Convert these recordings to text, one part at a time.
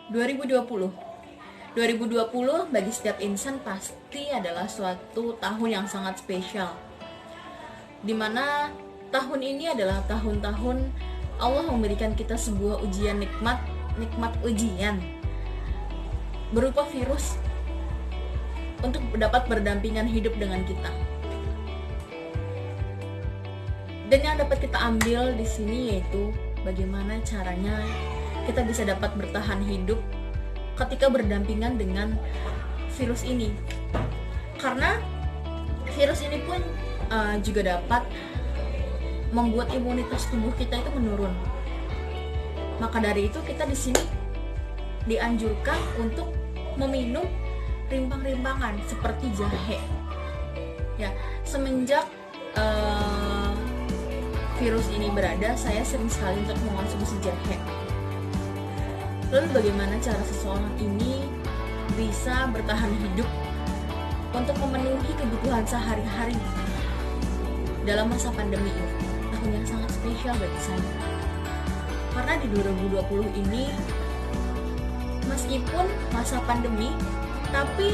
2020. 2020 bagi setiap insan pasti adalah suatu tahun yang sangat spesial, dimana tahun ini adalah tahun-tahun Allah memberikan kita sebuah ujian nikmat ujian berupa virus untuk dapat berdampingan hidup dengan kita. Dan yang dapat kita ambil di sini yaitu bagaimana caranya kita bisa dapat bertahan hidup ketika berdampingan dengan virus ini. Karena virus ini pun juga dapat membuat imunitas tubuh kita itu menurun. Maka dari itu kita di sini dianjurkan untuk meminum rimpang-rimpangan seperti jahe. Ya, semenjak virus ini berada, saya sering sekali untuk mengonsumsi jahe. Lalu bagaimana cara seseorang ini bisa bertahan hidup untuk memenuhi kebutuhan sehari-hari dalam masa pandemi ini? Tahun yang sangat spesial bagi saya. Karena di 2020 ini, meskipun masa pandemi, tapi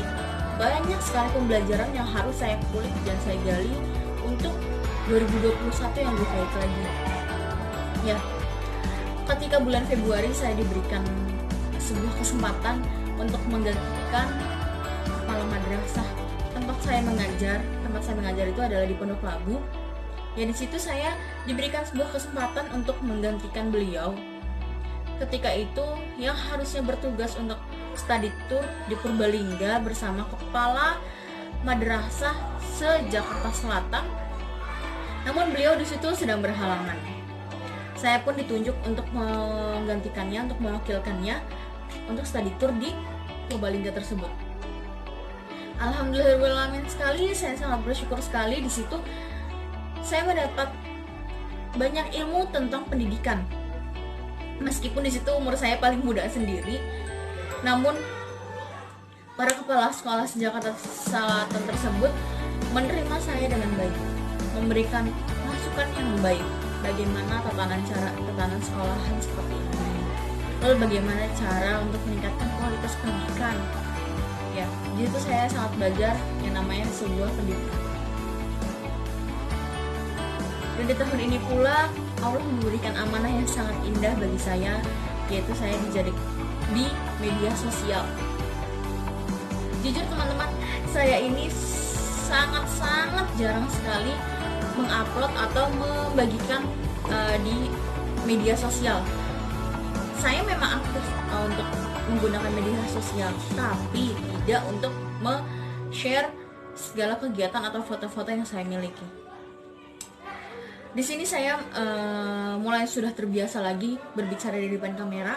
banyak sekali pembelajaran yang harus saya kulik dan saya gali untuk 2021 yang lebih baik lagi. Ya, ketika bulan Februari saya diberikan sebuah kesempatan untuk menggantikan kepala madrasah tempat saya mengajar. Tempat saya mengajar itu adalah di Pondok Labu. Ya, di situ saya diberikan sebuah kesempatan untuk menggantikan beliau. Ketika itu yang harusnya bertugas untuk study tour di Purbalingga bersama kepala madrasah se-Jakarta Selatan. Namun beliau di situ sedang berhalangan. Saya pun ditunjuk untuk menggantikannya, untuk mewakilkannya untuk study tour di Purbalingga tersebut. Alhamdulillah sekali, saya sangat bersyukur sekali. Di situ saya mendapat banyak ilmu tentang pendidikan. Meskipun di situ umur saya paling muda sendiri, namun para kepala sekolah se-Jakarta Selatan tersebut menerima saya dengan baik, memberikan masukan yang baik, bagaimana tatanan sekolahan seperti ini, lalu bagaimana cara untuk meningkatkan kualitas pendidikan. Ya, di situ saya sangat belajar yang namanya sebuah pendidikan. Dan di tahun ini pula Allah memberikan amanah yang sangat indah bagi saya, yaitu saya dijadik di media sosial. Jujur teman-teman, saya ini sangat jarang sekali mengupload atau membagikan di media sosial. Saya memang aktif untuk menggunakan media sosial, tapi tidak untuk share segala kegiatan atau foto-foto yang saya miliki. Di sini saya mulai sudah terbiasa lagi berbicara di depan kamera.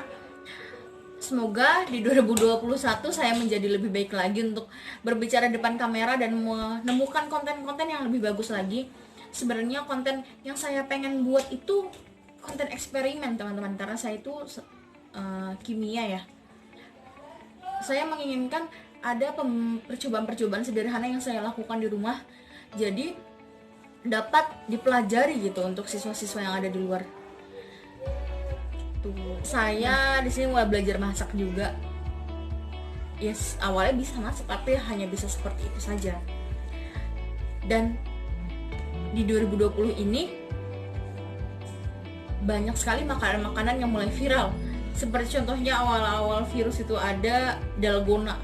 Semoga di 2021 saya menjadi lebih baik lagi untuk berbicara di depan kamera dan menemukan konten-konten yang lebih bagus lagi. Sebenarnya konten yang saya pengen buat itu konten eksperimen teman-teman, karena saya itu kimia ya. Saya menginginkan ada percobaan-percobaan sederhana yang saya lakukan di rumah, jadi dapat dipelajari gitu untuk siswa-siswa yang ada di luar. Saya di sini mulai belajar masak juga. Yes, awalnya bisa masak tapi hanya bisa seperti itu saja. Dan di 2020 ini banyak sekali makanan-makanan yang mulai viral. Seperti contohnya awal-awal virus itu ada dalgona.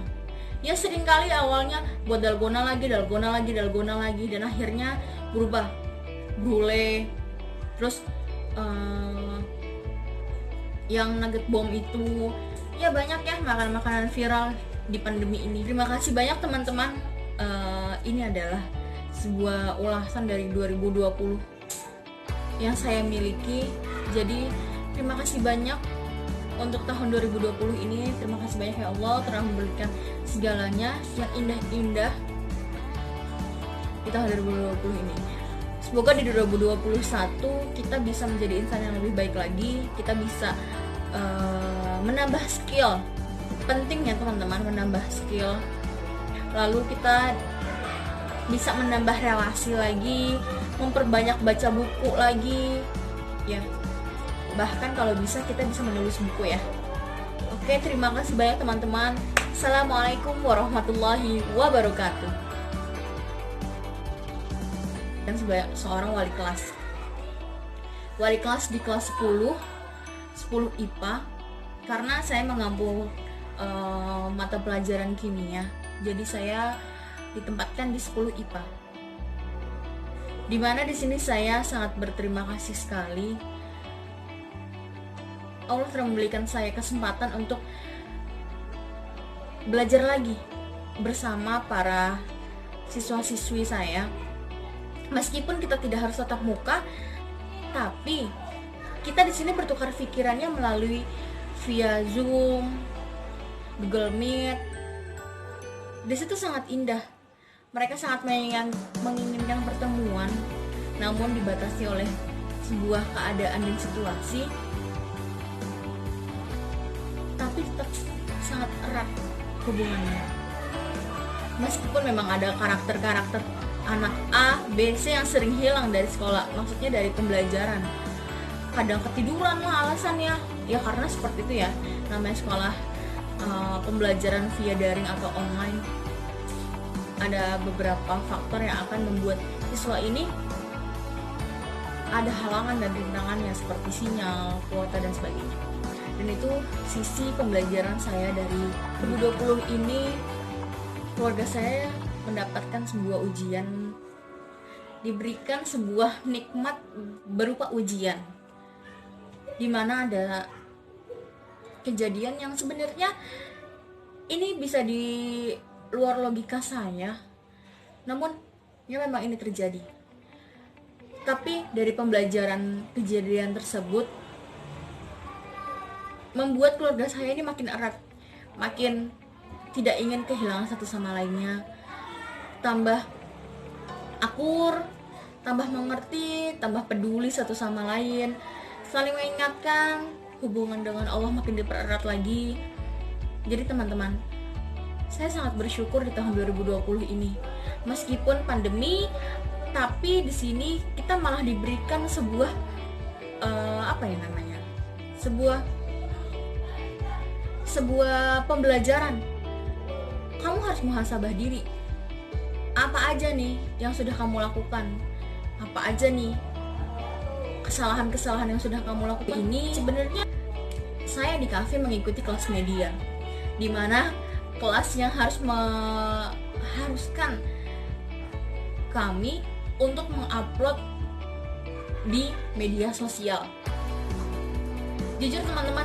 Ya seringkali awalnya buat dalgona lagi dan akhirnya berubah brulee. Terus yang nugget bomb itu, ya banyak ya makanan-makanan viral di pandemi ini. Terima kasih banyak teman-teman. Ini adalah sebuah ulasan dari 2020 yang saya miliki. Jadi terima kasih banyak untuk tahun 2020 ini. Terima kasih banyak ya Allah telah memberikan segalanya yang indah-indah di tahun 2020 ini. Semoga di 2021 kita bisa menjadi insan yang lebih baik lagi. Kita bisa menambah skill. Penting ya teman-teman, menambah skill. Lalu kita bisa menambah relasi lagi, memperbanyak baca buku lagi. Ya, bahkan kalau bisa kita bisa menulis buku ya. Oke, terima kasih banyak teman-teman. Assalamualaikum warahmatullahi wabarakatuh. Dan sebagai seorang wali kelas di kelas 10 IPA, karena saya mengampu mata pelajaran kimia, jadi saya ditempatkan di 10 IPA. Dimana di sini saya sangat berterima kasih sekali. Allah telah memberikan saya kesempatan untuk belajar lagi bersama para siswa-siswi saya. Meskipun kita tidak harus tatap muka, tapi kita di sini bertukar pikirannya melalui via Zoom, Google Meet. Di situ sangat indah. Mereka sangat menginginkan pertemuan, namun dibatasi oleh sebuah keadaan dan situasi. Tapi tetap sangat erat hubungannya. Meskipun memang ada karakter-karakter anak A, B, C yang sering hilang dari sekolah, maksudnya dari pembelajaran. Kadang ketiduran lah alasannya, ya karena seperti itu ya, namanya sekolah pembelajaran via daring atau online. Ada beberapa faktor yang akan membuat siswa ini ada halangan dan rintangannya seperti sinyal, kuota dan sebagainya. Dan itu sisi pembelajaran saya dari 2020 ini. Keluarga saya mendapatkan sebuah ujian, diberikan sebuah nikmat berupa ujian, dimana ada kejadian yang sebenarnya ini bisa di luar logika saya, namun ya memang ini terjadi. Tapi dari pembelajaran kejadian tersebut membuat keluarga saya ini makin erat, makin tidak ingin kehilangan satu sama lainnya, tambah akur, tambah mengerti, tambah peduli satu sama lain, saling mengingatkan, hubungan dengan Allah makin dipererat lagi. Jadi teman-teman, saya sangat bersyukur di tahun 2020 ini. Meskipun pandemi, tapi di sini kita malah diberikan sebuah sebuah pembelajaran. Kamu harus muhasabah diri. Apa aja nih yang sudah kamu lakukan? Apa aja nih kesalahan-kesalahan yang sudah kamu lakukan? Ini sebenarnya saya di kafe mengikuti kelas media, di mana kelas yang mengharuskan kami untuk mengupload di media sosial. Jujur teman-teman,